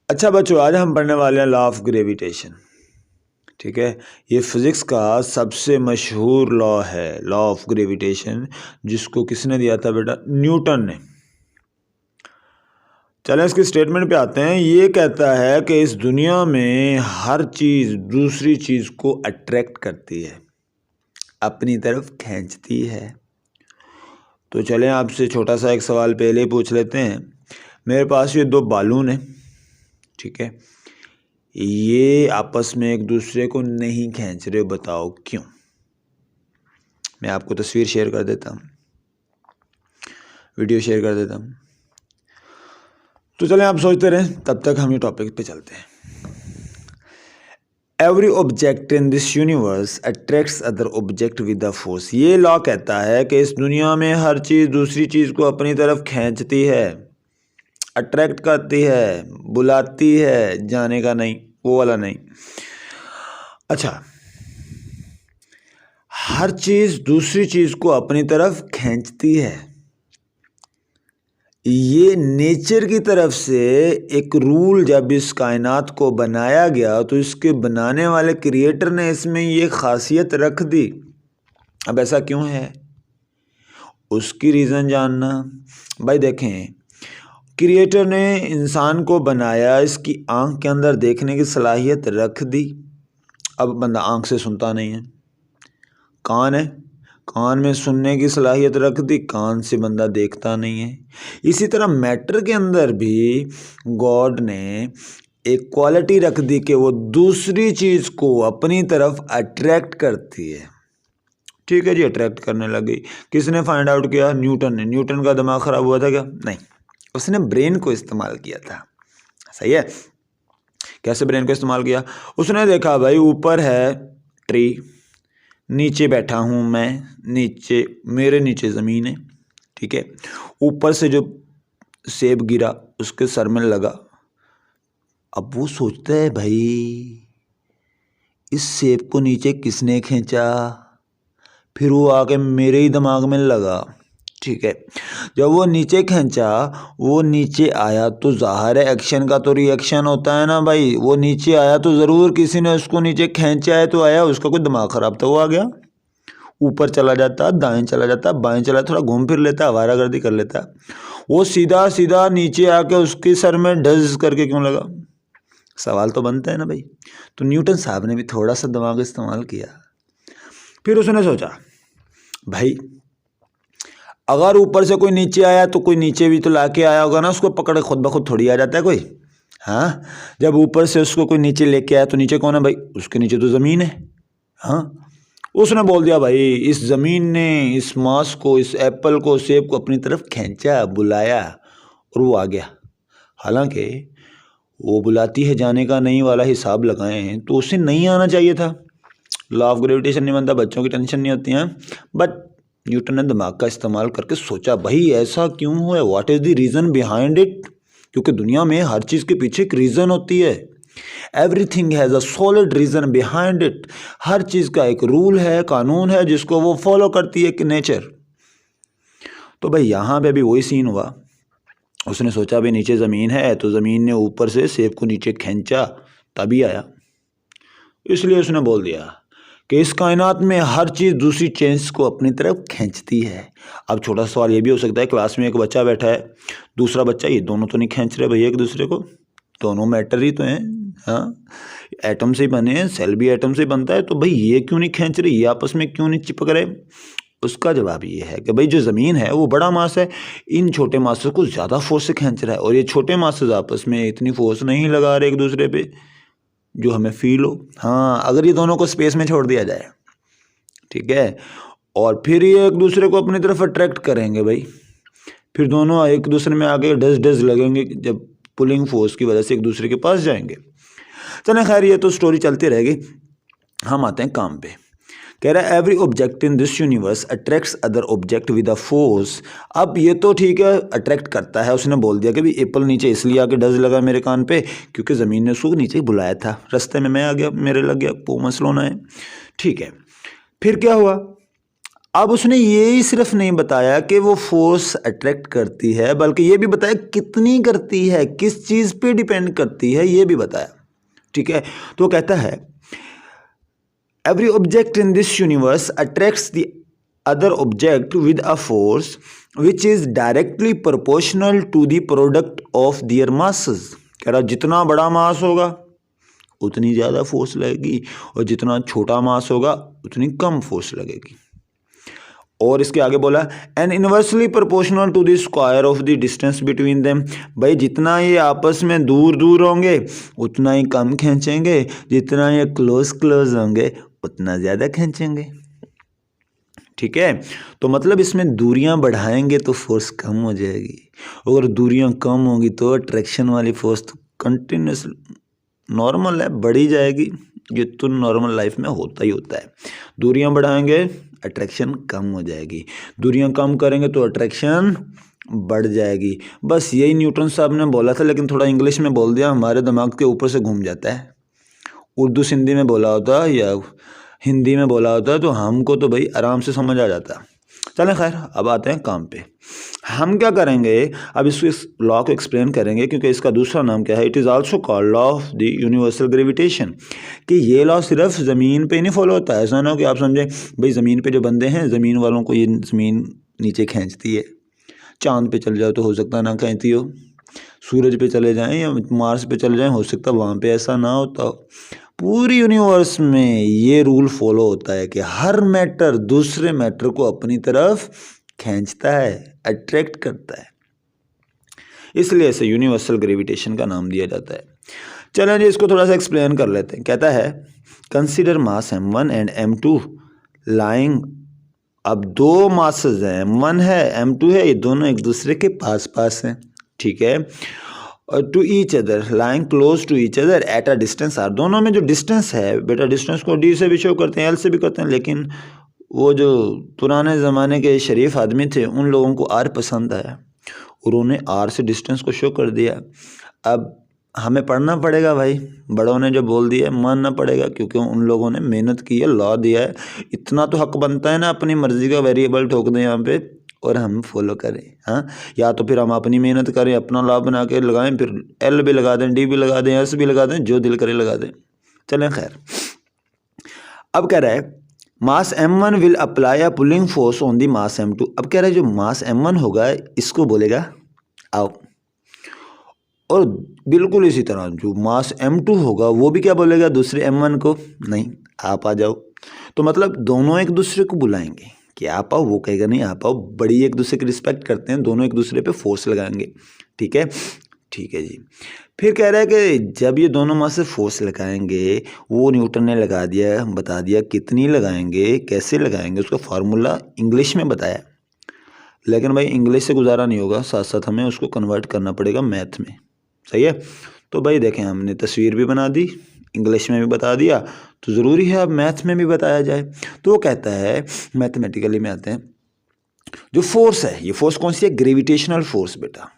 अच्छा बच्चों, आज हम पढ़ने वाले हैं लॉ ऑफ ग्रेविटेशन। ठीक है, ये फिजिक्स का सबसे मशहूर लॉ है, लॉ ऑफ ग्रेविटेशन, जिसको किसने दिया था बेटा? न्यूटन ने। चलें इसकी स्टेटमेंट पे आते हैं। ये कहता है कि इस दुनिया में हर चीज़ दूसरी चीज़ को अट्रैक्ट करती है, अपनी तरफ खींचती है। तो चलें आपसे छोटा सा एक सवाल पहले ही पूछ लेते हैं। मेरे पास ये दो बालून है, ठीक है, ये आपस में एक दूसरे को नहीं खींच रहे, बताओ क्यों? मैं आपको तस्वीर शेयर कर देता हूँ, वीडियो शेयर कर देता हूँ। तो चलें आप सोचते रहें, तब तक हम ये टॉपिक पे चलते हैं। Every object in this universe attracts other object with the force. ये लॉ कहता है कि इस दुनिया में हर चीज़ दूसरी चीज़ को अपनी तरफ खींचती है, अट्रैक्ट करती है, बुलाती है, जाने का नहीं, वो वाला नहीं। अच्छा, हर चीज़ दूसरी चीज़ को अपनी तरफ खींचती है, ये नेचर की तरफ से एक रूल जब इस कायनात को बनाया गया तो इसके बनाने वाले क्रिएटर ने इसमें ये खासियत रख दी। अब ऐसा क्यों है, उसकी रीज़न जानना। भाई देखें, क्रिएटर ने इंसान को बनाया, इसकी आँख के अंदर देखने की सलाहियत रख दी। अब बंदा आँख से सुनता नहीं है, कान है, कान में सुनने की सलाहियत रख दी, कान से बंदा देखता नहीं है। इसी तरह मैटर के अंदर भी गॉड ने एक क्वालिटी रख दी कि वो दूसरी चीज़ को अपनी तरफ अट्रैक्ट करती है। ठीक है जी, अट्रैक्ट करने लगी। किसने फाइंड आउट किया? न्यूटन ने। न्यूटन का दिमाग ख़राब हुआ था क्या? नहीं, उसने ब्रेन को इस्तेमाल किया था। सही है। कैसे ब्रेन को इस्तेमाल किया? उसने देखा भाई ऊपर है ट्री, नीचे बैठा हूँ मैं, नीचे मेरे नीचे ज़मीन है, ठीक है, ऊपर से जो सेब गिरा उसके सर में लगा। अब वो सोचता है भाई इस सेब को नीचे किसने खींचा, फिर वो आके मेरे ही दिमाग में लगा। ठीक है, जब वो नीचे खींचा, वो नीचे आया तो ज़ाहिर है एक्शन का तो रिएक्शन होता है ना भाई। वो नीचे आया तो ज़रूर किसी ने उसको नीचे खींचा है, तो आया, उसका कोई दिमाग ख़राब था, वो आ गया। ऊपर चला जाता, दाएं चला जाता, बाएं चला, थोड़ा घूम फिर लेता, आवारागर्दी कर लेता, वो सीधा सीधा नीचे आके उसके सर में डज करके क्यों लगा? सवाल तो बनता है ना भाई। तो न्यूटन साहब ने भी थोड़ा सा दिमाग इस्तेमाल किया। फिर उसने सोचा भाई अगर ऊपर से कोई नीचे आया तो कोई नीचे भी तो लाके आया होगा ना, उसको पकड़ खुद ब खुद थोड़ी आ जाता है कोई। हाँ, जब ऊपर से उसको कोई नीचे लेके आया तो नीचे कौन है भाई? उसके नीचे तो ज़मीन है। हाँ, उसने बोल दिया भाई इस ज़मीन ने इस मास को, इस एप्पल को, सेब को अपनी तरफ खींचा, बुलाया और वो आ गया। हालांकि वो बुलाती है जाने का नहीं वाला हिसाब लगाए हैं तो उसे नहीं आना चाहिए था। लॉ ऑफ ग्रेविटेशन नहीं बनता, बच्चों की टेंशन नहीं होती है। बट न्यूटन ने दिमाग का इस्तेमाल करके सोचा भाई ऐसा क्यों हुआ, what is the reason behind it. क्योंकि दुनिया में हर चीज़ के पीछे एक रीज़न होती है। Everything has a solid reason behind it. हर चीज़ का एक रूल है, कानून है, जिसको वो फॉलो करती है कि नेचर। तो भाई यहाँ पे भी वही सीन हुआ। उसने सोचा भाई नीचे ज़मीन है तो ज़मीन ने ऊपर से सेब को नीचे खींचा तभी आया। इसलिए उसने बोल दिया कि इस कायनात में हर चीज़ दूसरी चीज़ को अपनी तरफ खींचती है। अब छोटा सवाल ये भी हो सकता है, क्लास में एक बच्चा बैठा है, दूसरा बच्चा, ये दोनों तो नहीं खींच रहे भैया एक दूसरे को, दोनों मैटर ही तो हैं। हाँ, एटम से ही बने हैं, सेल भी एटम से ही बनता है, तो भाई ये क्यों नहीं खींच रहे, ये आपस में क्यों नहीं चिपक रहे? उसका जवाब ये है कि भाई जो ज़मीन है वो बड़ा मास है, इन छोटे मासों को ज़्यादा फोर्स से खींच रहा है, और ये छोटे मासेस आपस में इतनी फोर्स नहीं लगा रहे एक दूसरे पे जो हमें फील हो। हाँ, अगर ये दोनों को स्पेस में छोड़ दिया जाए, ठीक है, और फिर ये एक दूसरे को अपनी तरफ अट्रैक्ट करेंगे भाई, फिर दोनों एक दूसरे में आगे डज डज लगेंगे, जब पुलिंग फोर्स की वजह से एक दूसरे के पास जाएंगे। चलें खैर, ये तो स्टोरी चलती रहेगी। हम आते हैं काम पे। कह रहा है every object in this universe attracts other object with a force. अब ये तो ठीक है, अट्रैक्ट करता है, उसने बोल दिया कि भाई एप्पल नीचे इसलिए आके डज लगा मेरे कान पे क्योंकि ज़मीन ने उसको नीचे बुलाया था, रास्ते में मैं आ गया, मेरे लग गया, वो मसलों ना है। ठीक है, फिर क्या हुआ? अब उसने ये ही सिर्फ नहीं बताया कि वो फोर्स अट्रैक्ट करती है, बल्कि ये भी बताया कितनी करती है, किस चीज़ पे डिपेंड करती है, ये भी बताया। ठीक है, तो कहता है every object in this universe attracts the other object with a force which is directly proportional to the product of their masses. कह रहा जितना बड़ा मास होगा उतनी ज़्यादा फोर्स लगेगी, और जितना छोटा मास होगा उतनी कम फोर्स लगेगी। और इसके आगे बोला and inversely proportional to the square of the distance between them. भाई जितना ये आपस में दूर दूर होंगे उतना ही कम खींचेंगे, जितना ये क्लोज क्लोज होंगे उतना ज़्यादा खींचेंगे। ठीक है, तो मतलब इसमें दूरियां बढ़ाएंगे तो फोर्स कम हो जाएगी, अगर दूरियां कम होगी तो अट्रैक्शन वाली फोर्स तो कंटिन्यूस नॉर्मल है बढ़ी जाएगी। ये तो नॉर्मल लाइफ में होता ही होता है। दूरियां बढ़ाएंगे अट्रैक्शन कम हो जाएगी, दूरियां कम करेंगे तो अट्रैक्शन बढ़ जाएगी। बस यही न्यूटन साहब ने बोला था, लेकिन थोड़ा इंग्लिश में बोल दिया, हमारे दिमाग के ऊपर से घूम जाता है। उर्दू सिंधी में बोला होता या हिंदी में बोला होता तो हमको तो भाई आराम से समझ आ जाता। चलें खैर, अब आते हैं काम पे। हम क्या करेंगे, अब इस लॉ को एक्सप्लेन करेंगे, क्योंकि इसका दूसरा नाम क्या है, it is also called law of the universal gravitation. कि ये लॉ सिर्फ ज़मीन पे नहीं फॉलो होता है। ऐसा ना हो कि आप समझें भाई ज़मीन पे जो बंदे हैं, ज़मीन वालों को ये ज़मीन नीचे खींचती है, चांद पे चल जाओ तो हो सकता है ना खींचती हो, सूरज पे चले जाएं या मार्स पे चले जाएं, हो सकता है वहाँ पे ऐसा ना होता हो। पूरी यूनिवर्स में ये रूल फॉलो होता है कि हर मैटर दूसरे मैटर को अपनी तरफ खींचता है, अट्रैक्ट करता है, इसलिए इसे यूनिवर्सल ग्रेविटेशन का नाम दिया जाता है। चलें जी, इसको थोड़ा सा एक्सप्लेन कर लेते हैं। कहता है consider mass m1 and m2 lying. अब दो मासेस हैं, m1 है m2 है, ये दोनों एक दूसरे के पास पास हैं। ठीक है, और to each other lying close to each other at a distance R. दोनों में जो डिस्टेंस है, बेटा डिस्टेंस को डी से भी शो करते हैं, एल से भी करते हैं, लेकिन वो जो पुराने ज़माने के शरीफ आदमी थे उन लोगों को आर पसंद आया, उन्होंने आर से डिस्टेंस को शो कर दिया। अब हमें पढ़ना पड़ेगा भाई, बड़ों ने जो बोल दिया मानना पड़ेगा, क्योंकि उन लोगों ने मेहनत की है, लॉ दिया है, इतना तो हक बनता है ना अपनी मर्जी का वेरिएबल ठोक दें यहाँ पे और हम फॉलो करें। हाँ, या तो फिर हम अपनी मेहनत करें, अपना लॉ बना के लगाएं, फिर एल भी लगा दें, डी भी लगा दें, एस भी लगा दें, जो दिल करे लगा दें। चलें खैर, अब कह रहा है मास m1 will apply a pulling force on the mass m2। अब कह रहा है जो मास m1 होगा इसको बोलेगा आओ, और बिल्कुल इसी तरह जो मास m2 होगा वो भी क्या बोलेगा दूसरे m1 को, नहीं आप आ जाओ। तो मतलब दोनों एक दूसरे को बुलाएंगे कि आप आओ, वो कहेगा नहीं आप आओ। बड़ी एक दूसरे की रिस्पेक्ट करते हैं, दोनों एक दूसरे पे फोर्स लगाएंगे। ठीक है, ठीक है जी। फिर कह रहा है कि जब ये दोनों मास से फोर्स लगाएंगे, वो न्यूटन ने लगा दिया, बता दिया कितनी लगाएंगे, कैसे लगाएंगे, उसका फार्मूला इंग्लिश में बताया। लेकिन भाई इंग्लिश से गुजारा नहीं होगा, साथ साथ हमें उसको कन्वर्ट करना पड़ेगा मैथ में। सही है, तो भाई देखें हमने तस्वीर भी बना दी, इंग्लिश में भी बता दिया, तो ज़रूरी है अब मैथ में भी बताया जाए। तो वो कहता है मैथमेटिकली में आते हैं, जो फोर्स है, ये फोर्स कौन सी है, ग्रेविटेशनल फोर्स बेटा,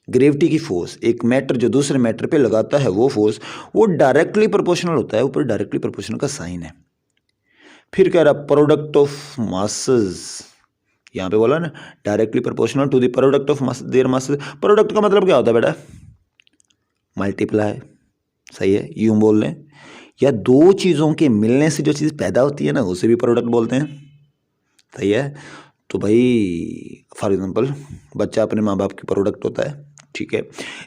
ग्रेविटी की फोर्स। एक मैटर जो दूसरे मैटर पे लगाता है वो फोर्स, वो डायरेक्टली प्रोपोर्शनल होता है, ऊपर डायरेक्टली प्रोपोर्शनल का साइन है। फिर कह रहा प्रोडक्ट ऑफ मासेस, यहाँ पे बोला ना directly proportional to the product of their masses. Product का मतलब क्या होता है बेटा, मल्टीप्लाई। सही है, यूं बोल लें, या दो चीज़ों के मिलने से जो चीज़ पैदा होती है ना उसे भी प्रोडक्ट बोलते हैं। सही है, तो भाई फॉर एग्जांपल बच्चा अपने माँ बाप की प्रोडक्ट होता है। ठीक है,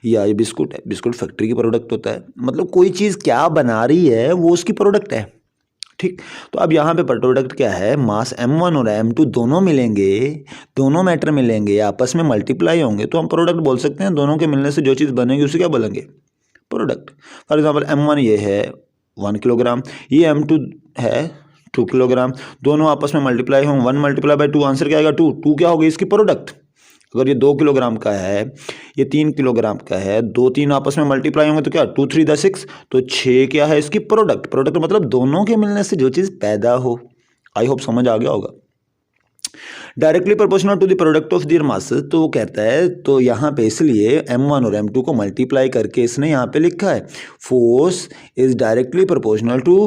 या ये बिस्कुट है, बिस्कुट फैक्ट्री की प्रोडक्ट होता है। मतलब कोई चीज़ क्या बना रही है वो उसकी प्रोडक्ट है। ठीक, तो अब यहाँ पे प्रोडक्ट क्या है, मास m1 और m2 दोनों मिलेंगे, दोनों मैटर मिलेंगे, आपस में मल्टीप्लाई होंगे, तो हम प्रोडक्ट बोल सकते हैं। दोनों के मिलने से जो चीज़ बनेगी उसे क्या बोलेंगे, प्रोडक्ट। फॉर एग्जांपल m1 ये है 1 किलोग्राम, ये m2 है 2 किलोग्राम, दोनों आपस में मल्टीप्लाई हों, 1 मल्टीप्लाई बाय 2, आंसर क्या आएगा 2। 2 क्या होगी इसकी प्रोडक्ट। अगर ये 2 किलोग्राम का है, ये 3 किलोग्राम का है, 2 3 आपस में मल्टीप्लाई होंगे तो क्या 2 3 द 6, तो 6 क्या है इसकी प्रोडक्ट। प्रोडक्ट मतलब दोनों के मिलने से जो चीज़ पैदा हो। आई होप समझ आ गया होगा। Directly proportional to the product of their masses, तो वो कहता है, तो यहाँ पे इसलिए m1 और m2 को मल्टीप्लाई करके इसने यहाँ पे लिखा है force is directly proportional to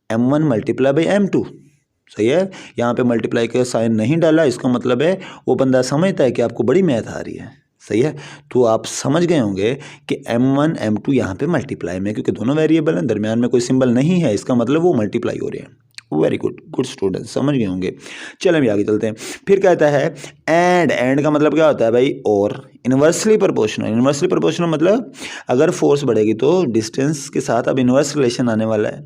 m1 multiply by m2। सही है। यहाँ पे मल्टीप्लाई का साइन नहीं डाला, इसका मतलब है वो बंदा समझता है कि आपको बड़ी मैथ आ रही है। सही है, तो आप समझ गए होंगे कि m1 m2 यहाँ पे मल्टीप्लाई में, क्योंकि दोनों वेरिएबल हैं, दरमियान में कोई सिंबल नहीं है, इसका मतलब वो मल्टीप्लाई हो रहे हैं। वेरी गुड, गुड स्टूडेंट, समझ गए होंगे। चलो अभी आगे चलते हैं। फिर कहता है एंड का मतलब क्या होता है भाई? और इन्वर्सली प्रोपोर्शनल। इन्वर्सली प्रोपोर्शनल मतलब अगर फोर्स बढ़ेगी तो डिस्टेंस के साथ अब इन्वर्स रिलेशन आने वाला है।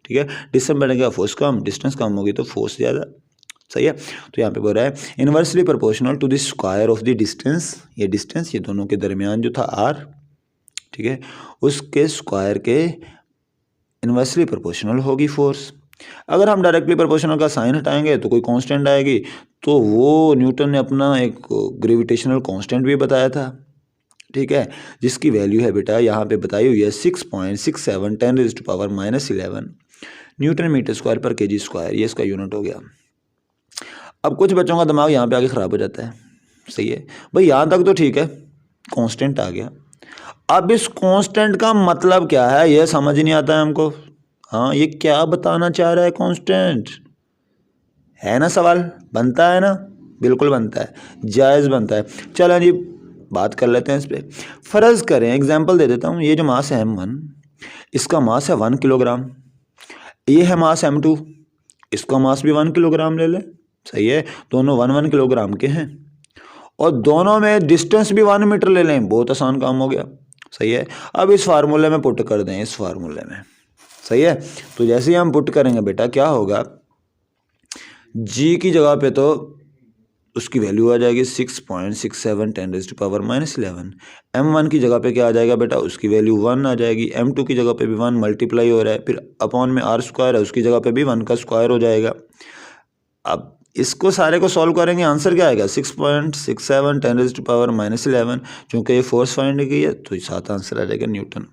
ठीक है, डिस्टेंस बढ़ेगा फोर्स कम, डिस्टेंस कम होगी तो फोर्स ज़्यादा। सही है, तो यहाँ पे बोल रहा है inversely proportional to the square of the distance. ये डिस्टेंस, ये दोनों के दरमियान जो था आर, ठीक है, उसके स्क्वायर के इन्वर्सली प्रोपोर्शनल होगी फोर्स। अगर हम डायरेक्टली प्रोपोर्शनल का साइन हटाएंगे तो कोई कांस्टेंट आएगी, तो वो न्यूटन ने अपना एक ग्रेविटेशनल कांस्टेंट भी बताया था। ठीक है, जिसकी वैल्यू है बेटा यहाँ पे बताई हुई है 6.67 10⁻⁻11 न्यूटन मीटर स्क्वायर पर केजी स्क्वायर। ये इसका यूनिट हो गया। अब कुछ बच्चों का दिमाग यहाँ पे आगे ख़राब हो जाता है। सही है भाई, यहाँ तक तो ठीक है, कांस्टेंट आ गया। अब इस कांस्टेंट का मतलब क्या है ये समझ नहीं आता है हमको। हाँ, ये क्या बताना चाह रहा है कांस्टेंट? है ना, सवाल बनता है ना? बिल्कुल बनता है, जायज़ बनता है। चलो जी बात कर लेते हैं इस पर। फ़र्ज़ करें, एग्जाम्पल दे देता हूँ, ये जो मास है m1, इसका मास है 1 किलोग्राम। ये है मास m2, इसका मास भी 1 किलोग्राम ले लें। सही है, दोनों 1 किलोग्राम के हैं और दोनों में डिस्टेंस भी 1 मीटर ले लें। बहुत आसान काम हो गया। सही है, अब इस फार्मूले में पुट कर दें, इस फार्मूले में। सही है, तो जैसे ही हम पुट करेंगे बेटा क्या होगा, g की जगह पे तो उसकी वैल्यू आ जाएगी 6.67 10⁻⁻11। m1 की जगह पे क्या आ जाएगा बेटा, उसकी वैल्यू 1 आ जाएगी। m2 की जगह पे भी 1 मल्टीप्लाई हो रहा है, फिर अपॉन में r स्क्वायर है, उसकी जगह पे भी 1 का स्क्वायर हो जाएगा। अब इसको सारे को सॉल्व करेंगे, आंसर क्या आएगा 6.67 10⁻⁻11। चूँकि ये फोर्स फाइंड की है तो साथ आंसर आ जाएगा न्यूटन।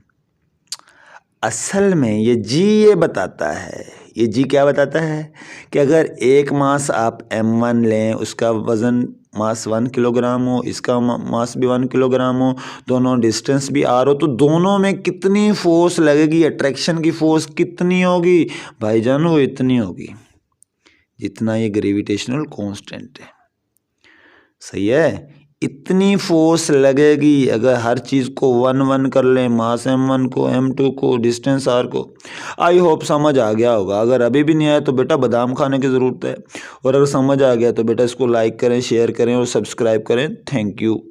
असल में ये जी ये बताता है, ये जी क्या बताता है कि अगर एक मास आप m1 लें, उसका वज़न मास 1 किलोग्राम हो, इसका मास भी 1 किलोग्राम हो, दोनों डिस्टेंस भी r हो, तो दोनों में कितनी फोर्स लगेगी, अट्रैक्शन की फोर्स कितनी होगी भाईजान? वो इतनी होगी जितना ये ग्रेविटेशनल कांस्टेंट है। सही है, इतनी फोर्स लगेगी अगर हर चीज़ को 1 कर लें, मास m1 को, m2 को, डिस्टेंस r को। आई होप समझ आ गया होगा। अगर अभी भी नहीं आया तो बेटा बादाम खाने की ज़रूरत है, और अगर समझ आ गया तो बेटा इसको लाइक करें, शेयर करें और सब्सक्राइब करें। Thank you.